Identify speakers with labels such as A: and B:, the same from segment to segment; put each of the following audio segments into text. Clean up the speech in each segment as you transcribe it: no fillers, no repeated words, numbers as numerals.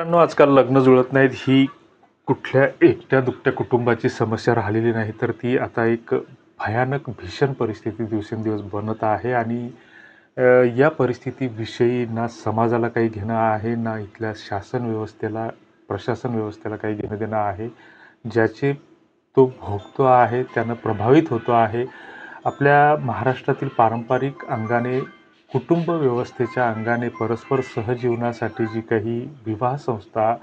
A: मित्रांनो, आजकाल लग्न जुळत नाहीत ही कुठल्या एकट्या दुकट्या कुटुंबाची समस्या राहिलेली नाही, तर ती आता एक भयानक भीषण परिस्थिती दिवसेंदिवस बनत आहे. आणि अ, या परिस्थितीविषयी ना समाजाला काही घेणं आहे, ना इथल्या शासन व्यवस्थेला, प्रशासन व्यवस्थेला काही घेणं देणं आहे. ज्याचे तो भोगतो आहे, त्यानं प्रभावित होतो आहे. आपल्या महाराष्ट्रातील पारंपरिक अंगाने, कुटुंब व्यवस्थेच्या अंगाने परस्पर सहजीवनासाठी जी काही विवाह संस्था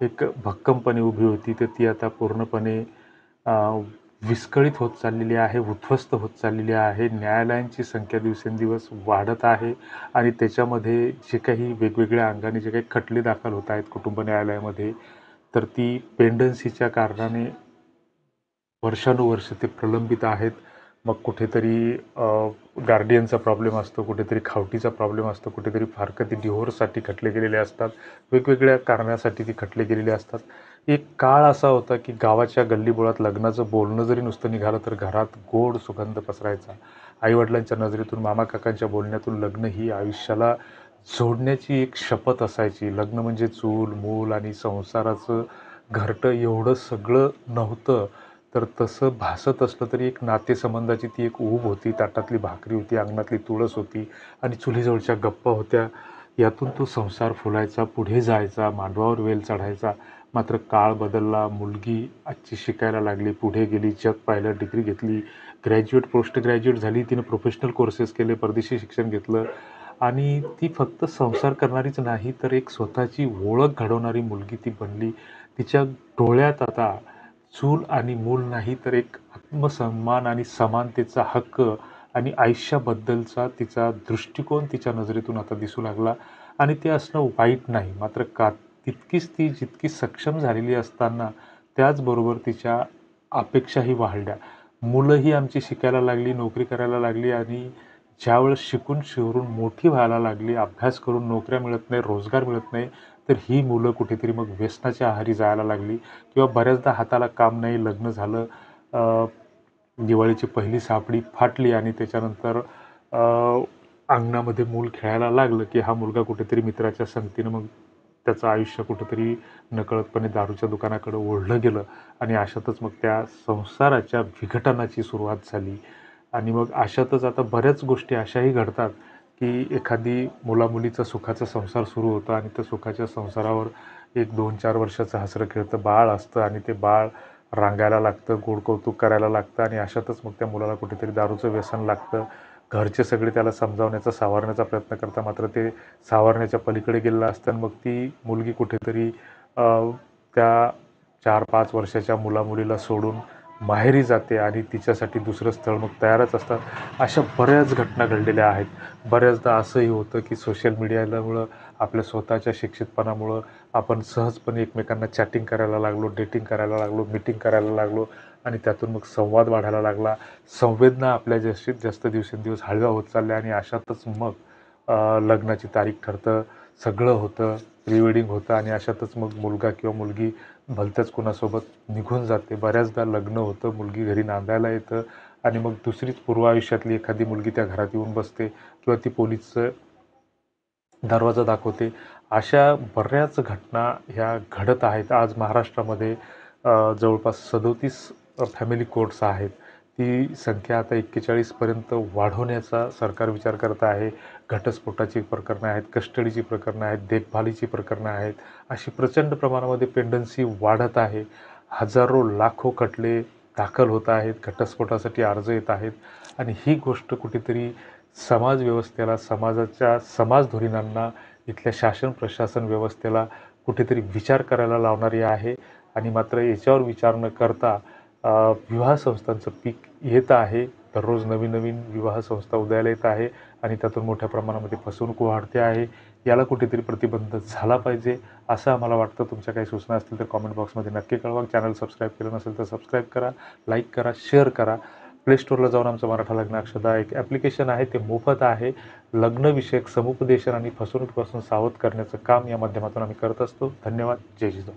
A: एक भक्कमपणे उभी होती, तर ती आता पूर्णपणे अ, विस्कळीत होत चाललेली आहे, उद्ध्वस्त होत चाललेली आहे. न्यायालयांची संख्या दिवसेंदिवस वाढत आहे आणि त्याच्यामध्ये जे काही वेगवेगळ्या अंगाने जे काही खटले दाखल होत आहेत कुटुंब न्यायालयामध्ये, तर ती पेंडन्सीच्या कारणाने वर्षानुवर्ष ते प्रलंबित आहेत. मग कुठेतरी गार्डियनचा प्रॉब्लेम असतो, कुठेतरी खावटीचा प्रॉब्लेम असतो, कुठेतरी फारकत डिव्होर्ससाठी खटले गेलेले असतात. वेगवेगळ्या कारणासाठी ती खटले गेलेले असतात. एक काळ असा होता की गावाच्या गल्लीबोळात लग्नाचं बोलणं जरी नुसतं निघालं तर घरात गोड सुगंध पसरायचा. आईवडिलांच्या नजरेतून, मामा काकांच्या बोलण्यातून लग्न ही आयुष्याला जोडण्याची एक शपथ असायची. लग्न म्हणजे चूल मूल आणि संसाराचं घरटं एवढं सगळं नव्हतं. तर तसं भासत असलं तरी एक नातेसंबंधाची ती एक ऊब होती. ताटातली भाकरी होती, अंगणातली तुळस होती आणि चुलीजवळच्या गप्पा होत्या. यातून तो संसार फुलायचा, पुढे जायचा, मांडवावर वेल चढायचा. मात्र काळ बदलला. मुलगी आजची शिकायला लागली, पुढे गेली, जग पाहिलं, डिग्री घेतली, ग्रॅज्युएट, पोस्ट ग्रॅज्युएट झाली, तिनं प्रोफेशनल कोर्सेस केले, परदेशी शिक्षण घेतलं आणि ती फक्त संसार करणारीच नाही, तर एक स्वतःची ओळख घडवणारी मुलगी ती बनली. तिच्या डोळ्यात आता चूल आणि मूल नाही, तर एक आत्मसन्मान आणि समानतेचा हक्क आणि आयुष्याबद्दलचा तिचा दृष्टिकोन तिच्या नजरेतून आता दिसू लागला. आणि ते असणं वाईट नाही. मात्र तितकीच ती जितकी सक्षम झालेली असताना त्याचबरोबर तिच्या अपेक्षाही वाढल्या. मुलंही आमची शिकायला लागली, नोकरी करायला लागली आणि ज्यावेळेस शिकून शिवरून मोठी व्हायला लागली, अभ्यास करून नोकऱ्या मिळत नाही, रोजगार मिळत नाही, तर ही मुलं कुठेतरी मग व्यसनाच्या आहारी जायला लागली. किंवा बऱ्याचदा हाताला काम नाही, लग्न झालं, दिवाळीची पहिली सापडी फाटली आणि त्याच्यानंतर अंगणामध्ये मूल खेळायला लागलं की हा मुलगा कुठेतरी मित्राच्या संगतीनं मग त्याचं आयुष्य कुठेतरी नकळतपणे दारूच्या दुकानाकडे ओढलं गेलं आणि अशातच मग त्या संसाराच्या विघटनाची सुरुवात झाली. आणि मग अशातच आता बऱ्याच गोष्टी अशाही घडतात की एखादी मुलामुलीचा सुखाचा संसार सुरू होतो आणि त्या सुखाच्या संसारावर एक 2-4 वर्षाचं हसरं खेळतं बाळ असतं आणि ते बाळ रांगायला लागतं, गोड कौतुक करायला लागतं आणि अशातच मग त्या मुलाला कुठेतरी दारूचं व्यसन लागतं. घरचे सगळे त्याला समजावण्याचा, सावरण्याचा प्रयत्न करतात, मात्र ते सावरण्याच्या पलीकडे गेलेलं असतं आणि मग ती मुलगी कुठेतरी त्या 4-5 वर्षाच्या मुलामुलीला सोडून माहेरी जाते आणि तिच्यासाठी दुसरं स्थळ मग तयारच असतात. अशा बऱ्याच घटना घडलेल्या आहेत. बऱ्याचदा असंही होतं की सोशल मीडियामुळं, आपल्या स्वतःच्या शिक्षितपणामुळं आपण सहजपणे एकमेकांना चॅटिंग करायला लागलो, डेटिंग करायला लागलो, मीटिंग करायला लागलो आणि त्यातून मग संवाद वाढायला लागला. संवेदना आपल्या जास्तीत जास्त दिवसेंदिवस हळव्या होत चालल्या आणि अशातच मग लग्नाची तारीख ठरतं, सगळं होतं, प्री वेडिंग होतं आणि अशातच मग मुलगा किंवा मुलगी भलत्याच कुणासोबत निघून जाते. बऱ्याचदा लग्न होतं, मुलगी घरी नांदायला येतं आणि मग दुसरीच पूर्व आयुष्यातली एखादी मुलगी त्या घरात येऊन बसते किंवा ती पोलीसचं दरवाजा दाखवते. अशा बऱ्याच घटना ह्या घडत आहेत. आज महाराष्ट्रामध्ये जवळपास 37 फॅमिली कोर्ट्स आहेत. ती संख्या आता 41 पर्यंत वाढवण्याचा सरकार विचार करत आहे. घटस्फोटाची प्रकरणं आहेत, कस्टडीची प्रकरणं आहेत, देखभालीची प्रकरणं आहेत. अशी प्रचंड प्रमाणामध्ये पेंडन्सी वाढत आहे. हजारो लाखो खटले दाखल होत आहेत, घटस्फोटासाठी अर्ज येत आहेत आणि ही गोष्ट कुठेतरी समाज व्यवस्थेला, समाजाच्या समाज धोरणांना, इथल्या शासन प्रशासन व्यवस्थेला कुठेतरी विचार करायला लावणारी आहे. आणि मात्र याच्यावर विचार न करता विवाह संस्थांचं पीक येत आहे. दररोज नवीन नवीन विवाह संस्था उदयाला येत आहे आणि त्यातून मोठ्या प्रमाणामध्ये फसवणूक वाढते आहे. याला कुठेतरी प्रतिबंध झाला पाहिजे असं आम्हाला वाटतं. तुमच्या काही सूचना असतील तर कॉमेंट बॉक्समध्ये नक्की कळवा. चॅनल सबस्क्राईब केलं नसेल तर सबस्क्राईब करा, लाईक करा, शेअर करा. प्ले स्टोअरला जाऊन आमचं मराठा लग्न अक्षदा एक ॲप्लिकेशन आहे, ते मोफत आहे. लग्नविषयक समुपदेशन आणि फसवणुकीपासून सावध करण्याचं काम या माध्यमातून आम्ही करत असतो. धन्यवाद. जय जिजाऊ.